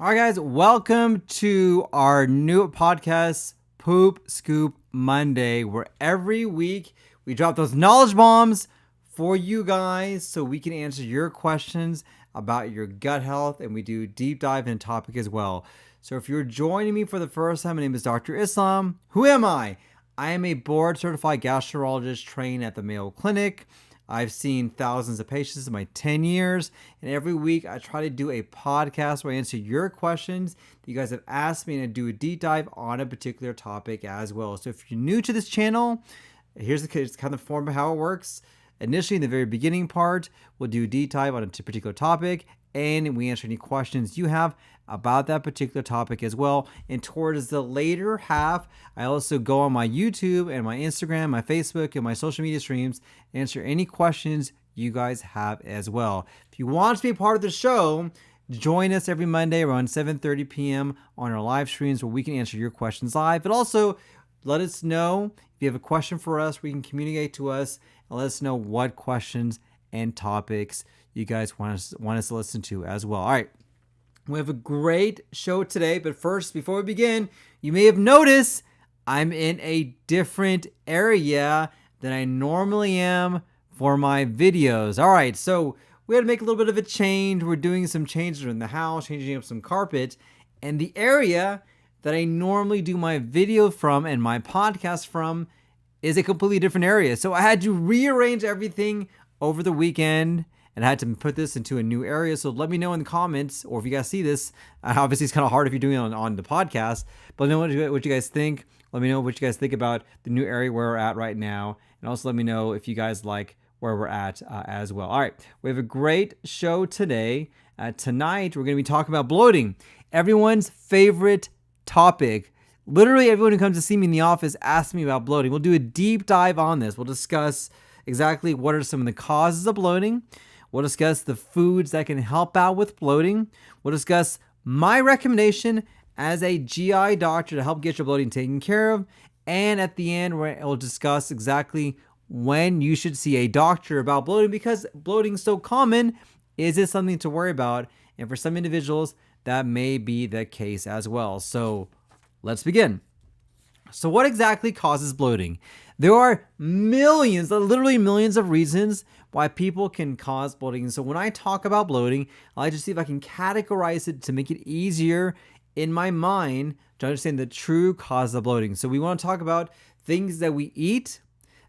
All right, guys, welcome to our new podcast, Poop Scoop Monday, where every week we drop those knowledge bombs for you guys so we can answer your questions about your gut health, and we do deep dive in topic as well. So if you're joining me for the first time, my name is Dr. Islam. Who am I? I am a board-certified gastroenterologist trained at the Mayo Clinic. I've seen thousands of patients in my 10 years, and every week I try to do a podcast where I answer your questions that you guys have asked me, and I do a deep dive on a particular topic as well. So if you're new to this channel, here's the kind of form of how it works. Initially, in the very beginning part, we'll do a deep dive on a particular topic, and we answer any questions you have about that particular topic as well. And towards the later half, I also go on my YouTube and my Instagram, my Facebook, and my social media streams, answer any questions you guys have as well. If you want to be a part of the show, join us every Monday around 7:30 p.m. on our live streams where we can answer your questions live. But also, let us know if you have a question for us. We can communicate to us and let us know what questions and topics you guys want us to listen to as well. All right. We have a great show today, but first, before we begin, you may have noticed I'm in a different area than I normally am for my videos. All right, so we had to make a little bit of a change. We're doing some changes in the house, changing up some carpet, and the area that I normally do my video from and my podcast from is a completely different area. So I had to rearrange everything over the weekend, and I had to put this into a new area. So let me know in the comments, or if you guys see this, obviously it's kind of hard if you're doing it on the podcast, but let me know what you guys think. Let me know what you guys think about the new area where we're at right now. And also let me know if you guys like where we're at as well. All right, we have a great show today. Tonight, we're going to be talking about bloating, everyone's favorite topic. Literally everyone who comes to see me in the office asks me about bloating. We'll do a deep dive on this. We'll discuss exactly what are some of the causes of bloating. We'll discuss the foods that can help out with bloating. We'll discuss my recommendation as a GI doctor to help get your bloating taken care of. And at the end, we'll discuss exactly when you should see a doctor about bloating, because bloating is so common. Is it something to worry about? And for some individuals, that may be the case as well. So let's begin. So what exactly causes bloating? There are millions, literally millions of reasons why people can cause bloating. And so when I talk about bloating, I like to see if I can categorize it to make it easier in my mind to understand the true cause of bloating. So we want to talk about things that we eat,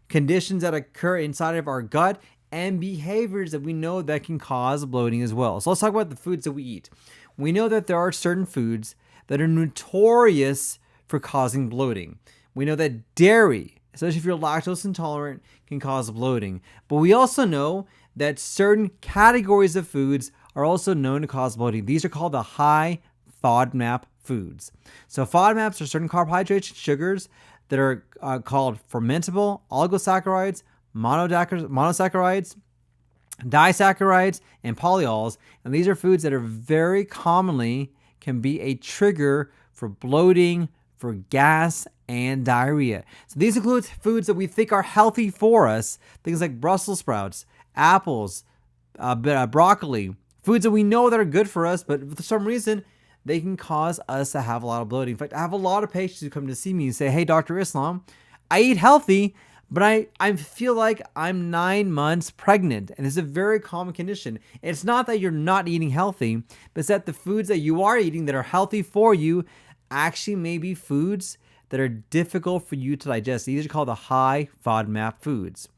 conditions that occur inside of our gut, and behaviors that we know that can cause bloating as well. So let's talk about the foods that we eat. We know that there are certain foods that are notorious for causing bloating. We know that dairy, especially if you're lactose intolerant, can cause bloating. But we also know that certain categories of foods are also known to cause bloating. These are called the high FODMAP foods. So FODMAPs are certain carbohydrates and sugars that are called fermentable oligosaccharides, monosaccharides, disaccharides, and polyols. And these are foods that are very commonly can be a trigger for bloating, for gas, and diarrhea. So these include foods that we think are healthy for us, things like Brussels sprouts, apples, broccoli, foods that we know that are good for us, but for some reason, they can cause us to have a lot of bloating. In fact, I have a lot of patients who come to see me and say, hey, Dr. Islam, I eat healthy, but I feel like I'm 9 months pregnant, and it's a very common condition. It's not that you're not eating healthy, but it's that the foods that you are eating that are healthy for you actually may be foods that are difficult for you to digest. These are called the high FODMAP foods.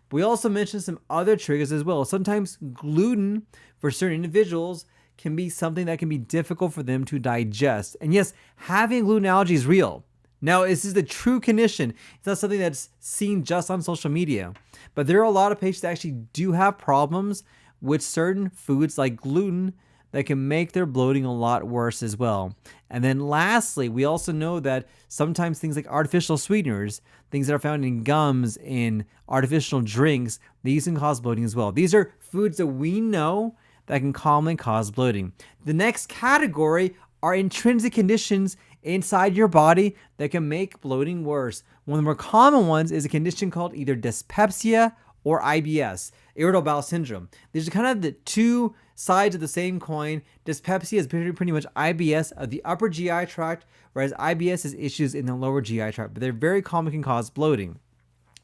But we also mentioned some other triggers as well. Sometimes gluten for certain individuals can be something that can be difficult for them to digest. And yes, having gluten allergy is real. Now, this is the true condition. It's not something that's seen just on social media. But there are a lot of patients that actually do have problems with certain foods like gluten that can make their bloating a lot worse as well. And then lastly, we also know that sometimes things like artificial sweeteners, things that are found in gums, in artificial drinks, these can cause bloating as well. These are foods that we know that can commonly cause bloating. The next category are intrinsic conditions inside your body that can make bloating worse. One of the more common ones is a condition called either dyspepsia or IBS. irritable bowel syndrome. These are kind of the two sides of the same coin. Dyspepsia is pretty much IBS of the upper GI tract, whereas IBS is issues in the lower GI tract, but they're very common, can cause bloating.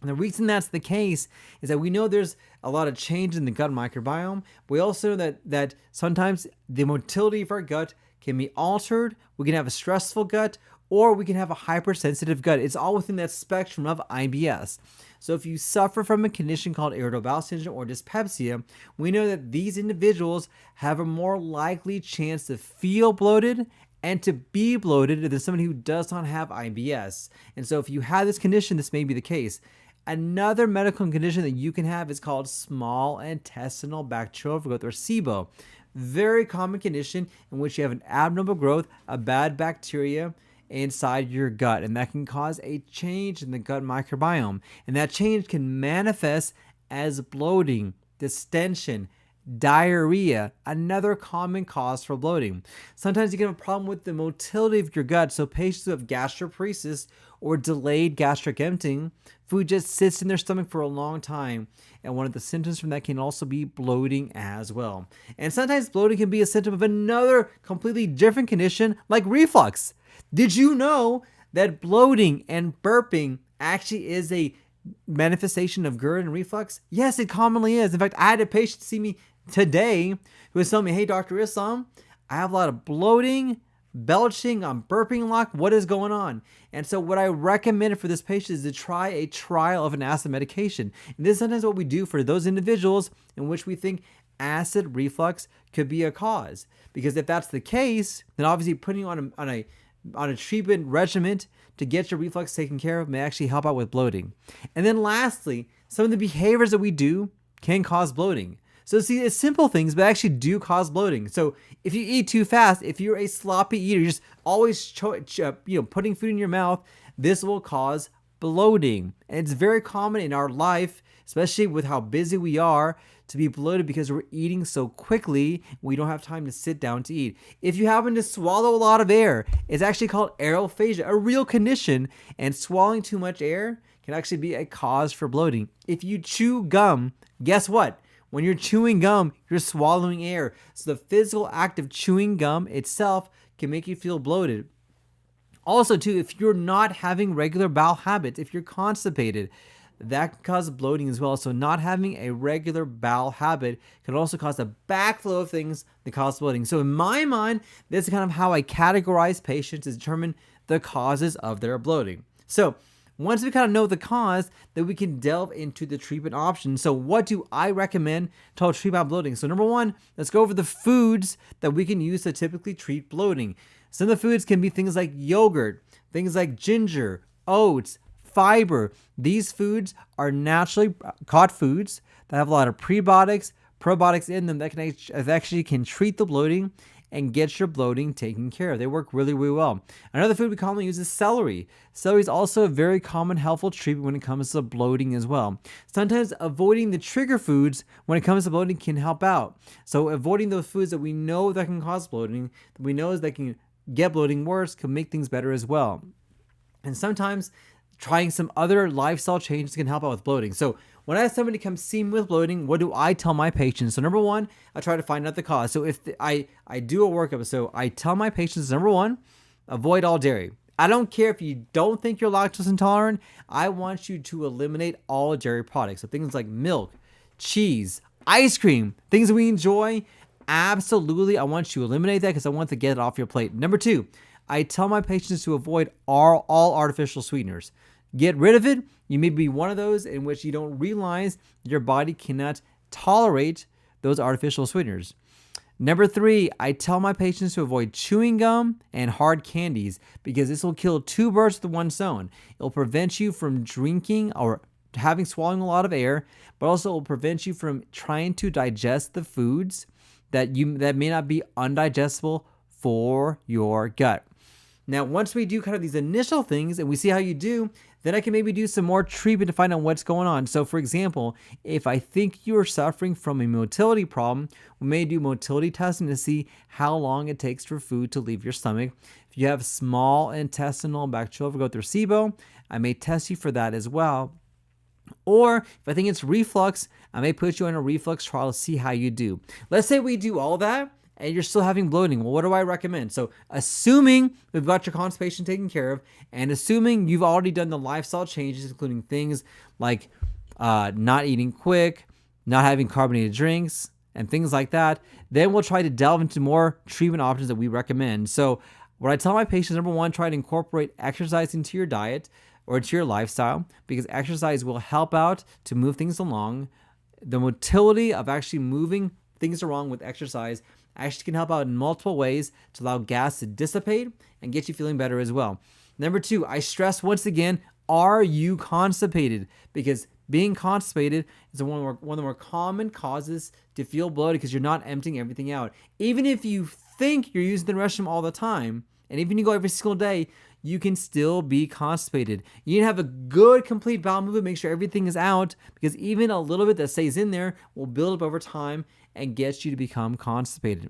And the reason that's the case is that we know there's a lot of change in the gut microbiome. We also know that sometimes the motility of our gut can be altered. We can have a stressful gut, or we can have a hypersensitive gut. It's all within that spectrum of IBS. So if you suffer from a condition called irritable bowel syndrome or dyspepsia, we know that these individuals have a more likely chance to feel bloated and to be bloated than somebody who does not have IBS. And so if you have this condition, this may be the case. Another medical condition that you can have is called small intestinal bacterial overgrowth, or SIBO. Very common condition in which you have an abnormal growth of bad bacteria inside your gut, and that can cause a change in the gut microbiome. And that change can manifest as bloating, distension, diarrhea, another common cause for bloating. Sometimes you can have a problem with the motility of your gut. So patients who have gastroparesis or delayed gastric emptying, food just sits in their stomach for a long time. And one of the symptoms from that can also be bloating as well. And sometimes bloating can be a symptom of another completely different condition like reflux. Did you know that bloating and burping actually is a manifestation of GERD and reflux? Yes, it commonly is. In fact, I had a patient see me today who was telling me, hey, Dr. Islam, I have a lot of bloating, belching, I'm burping a lot. What is going on? And so what I recommended for this patient is to try a trial of an acid medication. And this is sometimes what we do for those individuals in which we think acid reflux could be a cause. Because if that's the case, then obviously putting you on a treatment regimen to get your reflux taken care of may actually help out with bloating. And then lastly, some of the behaviors that we do can cause bloating. So see, it's simple things, but actually do cause bloating. So if you eat too fast, if you're a sloppy eater, you're just always putting food in your mouth, this will cause bloating. And it's very common in our life, especially with how busy we are, to be bloated because we're eating so quickly, we don't have time to sit down to eat. If you happen to swallow a lot of air, it's actually called aerophagia, a real condition, and swallowing too much air can actually be a cause for bloating. If you chew gum, guess what? When you're chewing gum, you're swallowing air. So the physical act of chewing gum itself can make you feel bloated. Also, too, if you're not having regular bowel habits, if you're constipated, that can cause bloating as well. So not having a regular bowel habit can also cause a backflow of things that cause bloating. So in my mind, this is kind of how I categorize patients to determine the causes of their bloating. So once we kind of know the cause, then we can delve into the treatment options. So what do I recommend to help treat my bloating? So number one, let's go over the foods that we can use to typically treat bloating. Some of the foods can be things like yogurt, things like ginger, oats, fiber. These foods are naturally caught foods that have a lot of prebiotics, probiotics in them that actually can treat the bloating and get your bloating taken care of. They work really, really well. Another food we commonly use is celery. Celery is also a very common helpful treatment when it comes to bloating as well. Sometimes avoiding the trigger foods when it comes to bloating can help out. So avoiding those foods that we know that can cause bloating, that we know that can get bloating worse, can make things better as well. And sometimes trying some other lifestyle changes can help out with bloating. So when I have somebody come see me with bloating, what do I tell my patients? So number one, I try to find out the cause. So if I do a workup, so I tell my patients, number one, avoid all dairy. I don't care if you don't think you're lactose intolerant. I want you to eliminate all dairy products. So things like milk, cheese, ice cream, things that we enjoy. Absolutely, I want you to eliminate that because I want to get it off your plate. Number two, I tell my patients to avoid all artificial sweeteners. Get rid of it. You may be one of those in which you don't realize your body cannot tolerate those artificial sweeteners. Number three, I tell my patients to avoid chewing gum and hard candies because this will kill two birds with one stone. It will prevent you from drinking or swallowing a lot of air, but also it will prevent you from trying to digest the foods that may not be undigestible for your gut. Now, once we do kind of these initial things and we see how you do, then I can maybe do some more treatment to find out what's going on. So for example, if I think you're suffering from a motility problem, we may do motility testing to see how long it takes for food to leave your stomach. If you have small intestinal bacterial overgrowth or SIBO, I may test you for that as well. Or if I think it's reflux, I may put you on a reflux trial to see how you do. Let's say we do all that and you're still having bloating. Well, what do I recommend? So assuming we've got your constipation taken care of and assuming you've already done the lifestyle changes, including things like not eating quick, not having carbonated drinks, and things like that, then we'll try to delve into more treatment options that we recommend. So what I tell my patients, number one, try to incorporate exercise into your diet or into your lifestyle, because exercise will help out to move things along. The motility of actually moving things along with exercise actually can help out in multiple ways to allow gas to dissipate and get you feeling better as well. Number two, I stress once again, are you constipated? Because being constipated is one of the more common causes to feel bloated because you're not emptying everything out. Even if you think you're using the restroom all the time, and even if you go every single day, you can still be constipated. You need to have a good complete bowel movement, make sure everything is out, because even a little bit that stays in there will build up over time and get you to become constipated.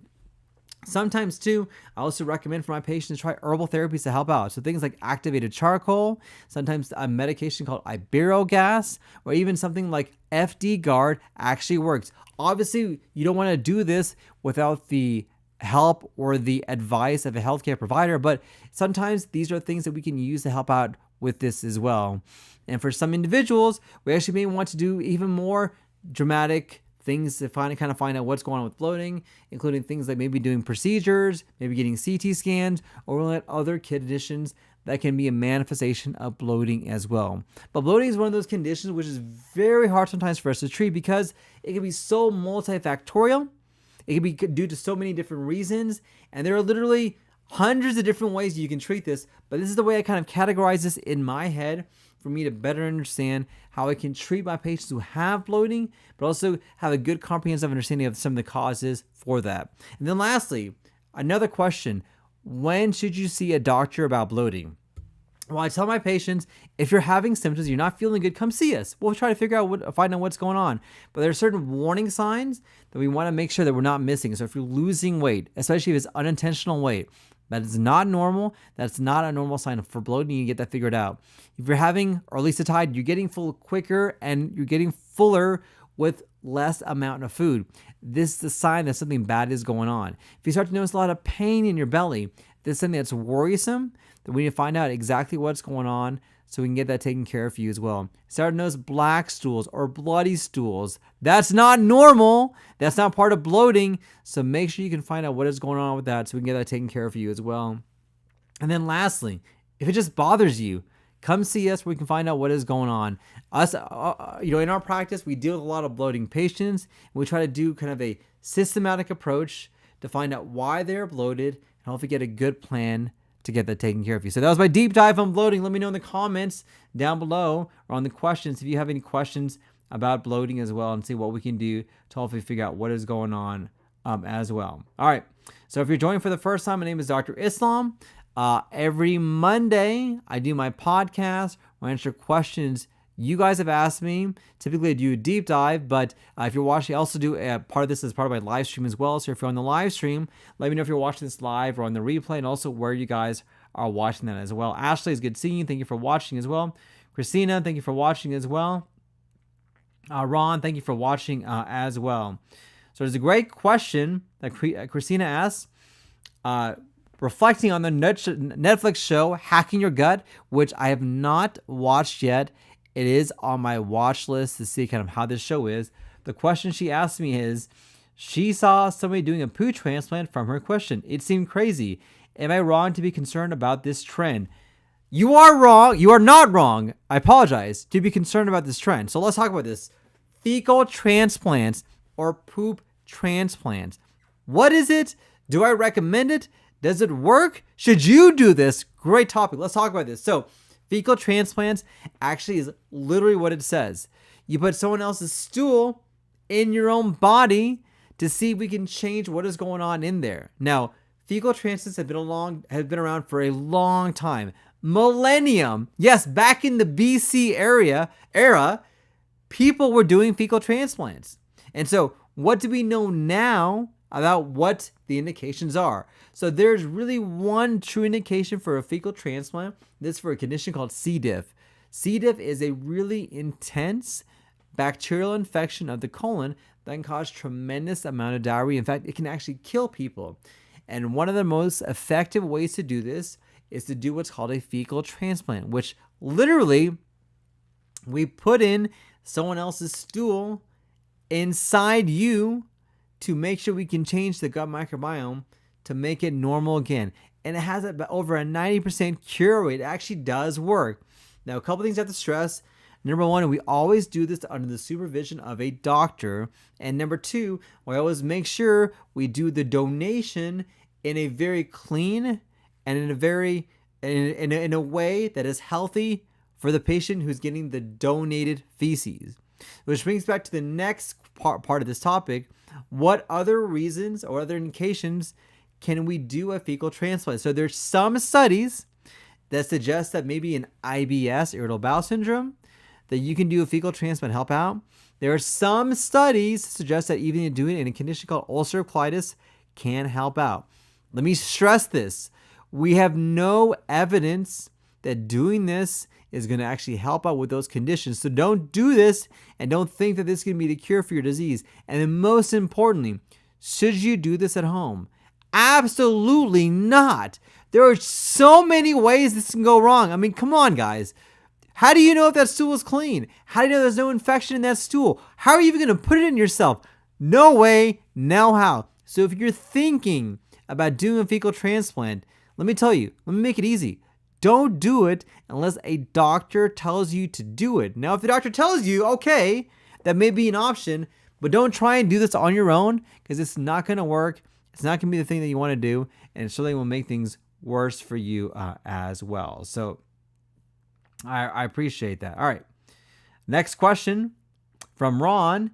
Sometimes too, I also recommend for my patients to try herbal therapies to help out. So things like activated charcoal, sometimes a medication called ibuprofen, or even something like FD Guard actually works. Obviously, you don't want to do this without the help or the advice of a healthcare provider, but sometimes these are things that we can use to help out with this as well. And for some individuals, we actually may want to do even more dramatic things to find out what's going on with bloating, including things like maybe doing procedures, maybe getting CT scans, or other conditions that can be a manifestation of bloating as well. But bloating is one of those conditions which is very hard sometimes for us to treat because it can be so multifactorial. It can be due to so many different reasons, and there are literally hundreds of different ways you can treat this, but this is the way I kind of categorize this in my head for me to better understand how I can treat my patients who have bloating, but also have a good comprehensive understanding of some of the causes for that. And then lastly, another question, when should you see a doctor about bloating? Well, I tell my patients, if you're having symptoms, you're not feeling good, come see us. We'll try to find out what's going on. But there are certain warning signs that we want to make sure that we're not missing. So if you're losing weight, especially if it's unintentional weight, that is not normal. That's not a normal sign for bloating. You get that figured out. If you're having, or at least a tide, you're getting full quicker and you're getting fuller with less amount of food. This is a sign that something bad is going on. If you start to notice a lot of pain in your belly, this is something that's worrisome, that we need to find out exactly what's going on so we can get that taken care of for you as well. Start to notice black stools or bloody stools. That's not normal. That's not part of bloating. So make sure you can find out what is going on with that so we can get that taken care of for you as well. And then lastly, if it just bothers you, come see us where we can find out what is going on. In our practice, we deal with a lot of bloating patients. And we try to do kind of a systematic approach to find out why they're bloated and hopefully get a good plan to get that taken care of you. So that was my deep dive on bloating. Let me know in the comments down below or on the questions if you have any questions about bloating as well, and see what we can do to hopefully figure out what is going on as well. All right. So if you're joining for the first time, my name is Dr. Islam. Every Monday, I do my podcast where I answer questions you guys have asked me. Typically, I do a deep dive, but if you're watching, I also do a part of this as part of my live stream as well. So if you're on the live stream, let me know if you're watching this live or on the replay, and also where you guys are watching that as well. Ashley, it's good seeing you. Thank you for watching as well. Christina, thank you for watching as well. Ron, thank you for watching as well. So there's a great question that Christina asks. Reflecting on the Netflix show Hacking Your Gut, which I have not watched yet. It is on my watch list to see kind of how this show is. The question she asked me is, she saw somebody doing a poo transplant from her question. It seemed crazy. Am I wrong to be concerned about this trend? You are wrong. You are not wrong. I apologize, to be concerned about this trend. So let's talk about this. Fecal transplants or poop transplants. What is it? Do I recommend it? Does it work? Should you do this? Great topic. Let's talk about this. So fecal transplants actually is literally what it says. You put someone else's stool in your own body to see if we can change what is going on in there. Now, fecal transplants have been around for a long time. Millennium. Yes, back in the BC era, people were doing fecal transplants. And so what do we know now about what the indications are? So there's really one true indication for a fecal transplant. This is for a condition called C. diff. C. diff is a really intense bacterial infection of the colon that can cause tremendous amount of diarrhea. In fact, it can actually kill people. And one of the most effective ways to do this is to do what's called a fecal transplant, which literally we put in someone else's stool inside you to make sure we can change the gut microbiome to make it normal again. And it has over a 90% cure rate. It actually does work. Now, a couple things I have to stress. Number one, we always do this under the supervision of a doctor. And number two, we always make sure we do the donation in a very clean and in a way that is healthy for the patient who's getting the donated feces. Which brings back to the next part of this topic. What other reasons or other indications can we do a fecal transplant? So there's some studies that suggest that maybe in IBS, irritable bowel syndrome, that you can do a fecal transplant help out. There are some studies that suggest that even doing it in a condition called ulcerative colitis can help out. Let me stress this. We have no evidence that doing this is going to actually help out with those conditions. So don't do this and don't think that this is going to be the cure for your disease. And then most importantly, should you do this at home? Absolutely not. There are so many ways this can go wrong. I mean, come on, guys. How do you know if that stool is clean? How do you know there's no infection in that stool? How are you even going to put it in yourself? No way, no how. So if you're thinking about doing a fecal transplant, let me tell you, let me make it easy. Don't do it unless a doctor tells you to do it. Now, if the doctor tells you, okay, that may be an option, but don't try and do this on your own because it's not going to work. It's not going to be the thing that you want to do, and it certainly will make things worse for you as well. So I appreciate that. All right. Next question from Ron.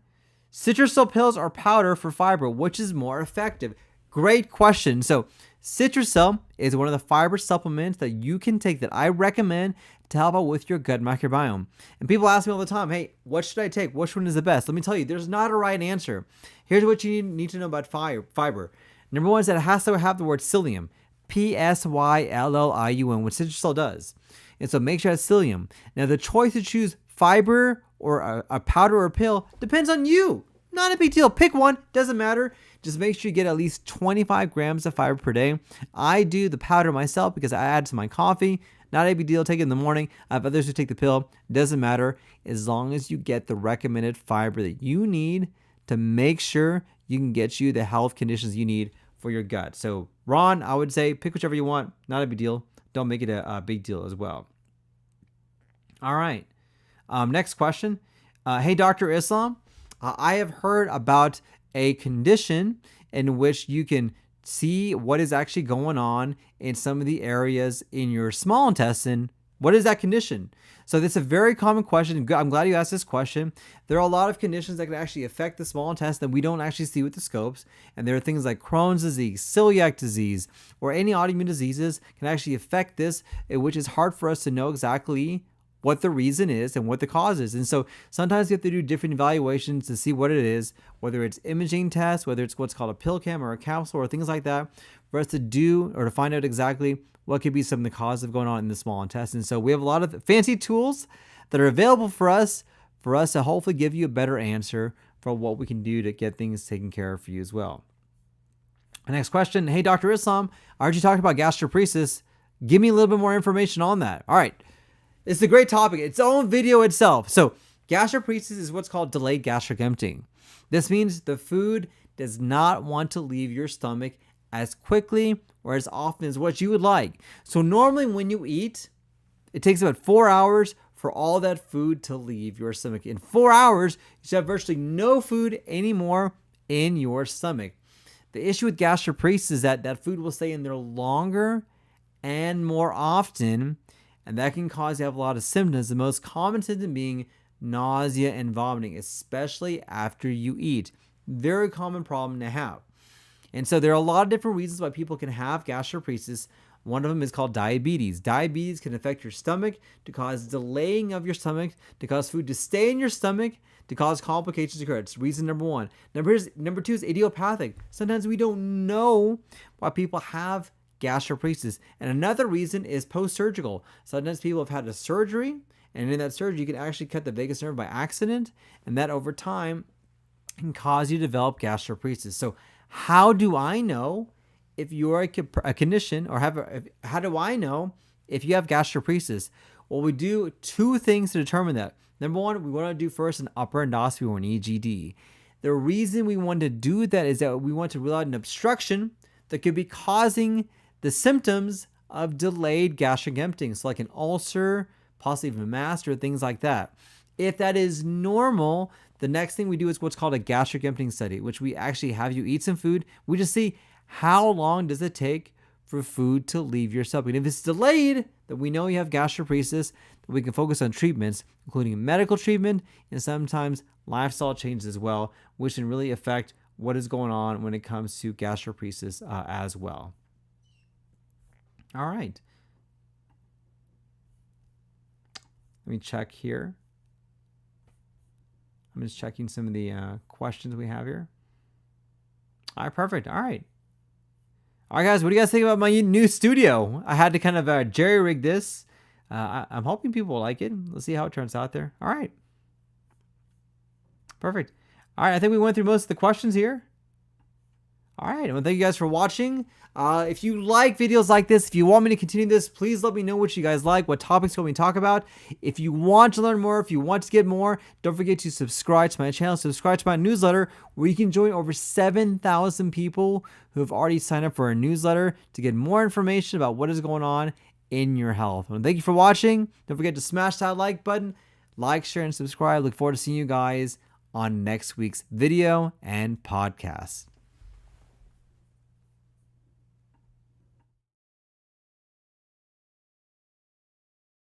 Citrusol pills or powder for fiber, which is more effective? Great question. So Citrusol is one of the fiber supplements that you can take that I recommend to help out with your gut microbiome. And people ask me all the time, hey, what should I take? Which one is the best? Let me tell you, there's not a right answer. Here's what you need to know about fiber. Number one is that it has to have the word psyllium, P-S-Y-L-L-I-U-M, which Citrusol does. And so make sure it has psyllium. Now, the choice to choose fiber or a powder or a pill depends on you. Not a big deal. Pick one. Doesn't matter. Just make sure you get at least 25 grams of fiber per day. I do the powder myself because I add to my coffee. Not a big deal. Take it in the morning. I have others who take the pill. Doesn't matter. As long as you get the recommended fiber that you need to make sure you can get you the health conditions you need for your gut. So, Ron, I would say pick whichever you want. Not a big deal. Don't make it a big deal as well. All right. Next question. Hey, Dr. Islam. I have heard about a condition in which you can see what is actually going on in some of the areas in your small intestine. What is that condition? So that's a very common question. I'm glad you asked this question. There are a lot of conditions that can actually affect the small intestine that we don't actually see with the scopes. And there are things like Crohn's disease, celiac disease, or any autoimmune diseases can actually affect this, which is hard for us to know exactly what the reason is and what the cause is. And so sometimes you have to do different evaluations to see what it is, whether it's imaging tests, whether it's what's called a pill cam or a capsule or things like that, for us to do or to find out exactly what could be some of the causes going on in the small intestine. So we have a lot of fancy tools that are available for us to hopefully give you a better answer for what we can do to get things taken care of for you as well. Next question. Hey, Dr. Islam, I heard you talked about gastroparesis. Give me a little bit more information on that. All right. It's a great topic. Its own video itself. So gastroparesis is what's called delayed gastric emptying. This means the food does not want to leave your stomach as quickly or as often as what you would like. So normally when you eat, it takes about 4 hours for all that food to leave your stomach. In 4 hours, you should have virtually no food anymore in your stomach. The issue with gastroparesis is that that food will stay in there longer and more often, and that can cause you to have a lot of symptoms, the most common symptom being nausea and vomiting, especially after you eat. Very common problem to have. And so there are a lot of different reasons why people can have gastroparesis. One of them is called diabetes. Diabetes can affect your stomach to cause delaying of your stomach, to cause food to stay in your stomach, to cause complications to occur. It's reason number one. Number two is idiopathic. Sometimes we don't know why people have gastroparesis. And another reason is post-surgical. Sometimes people have had a surgery And in that surgery, you can actually cut the vagus nerve by accident, and that over time can cause you to develop gastroparesis. So how do I know if you're a condition, or how do I know if you have gastroparesis? Well, we do two things to determine that. Number one, we want to do first an upper endoscopy or an EGD. The reason we want to do that is that we want to rule out an obstruction that could be causing the symptoms of delayed gastric emptying, so like an ulcer, possibly even a mass, or things like that. If that is normal, the next thing we do is what's called a gastric emptying study, which we actually have you eat some food. We just see how long does it take for food to leave your stomach. And if it's delayed, then we know you have gastroparesis, then we can focus on treatments, including medical treatment and sometimes lifestyle changes as well, which can really affect what is going on when it comes to gastroparesis as well. All right. Let me check here. I'm just checking some of the questions we have here. All right, perfect. All right. All right, guys, what do you guys think about my new studio? I had to kind of jerry-rig this. I'm hoping people will like it. Let's see how it turns out there. All right. Perfect. All right, I think we went through most of the questions here. All right, well, thank you guys for watching. If you like videos like this, if you want me to continue this, please let me know what you guys like, what topics can we talk about. If you want to learn more, if you want to get more, don't forget to subscribe to my channel, subscribe to my newsletter, where you can join over 7,000 people who have already signed up for our newsletter to get more information about what is going on in your health. And thank you for watching. Don't forget to smash that like button, like, share, and subscribe. Look forward to seeing you guys on next week's video and podcast.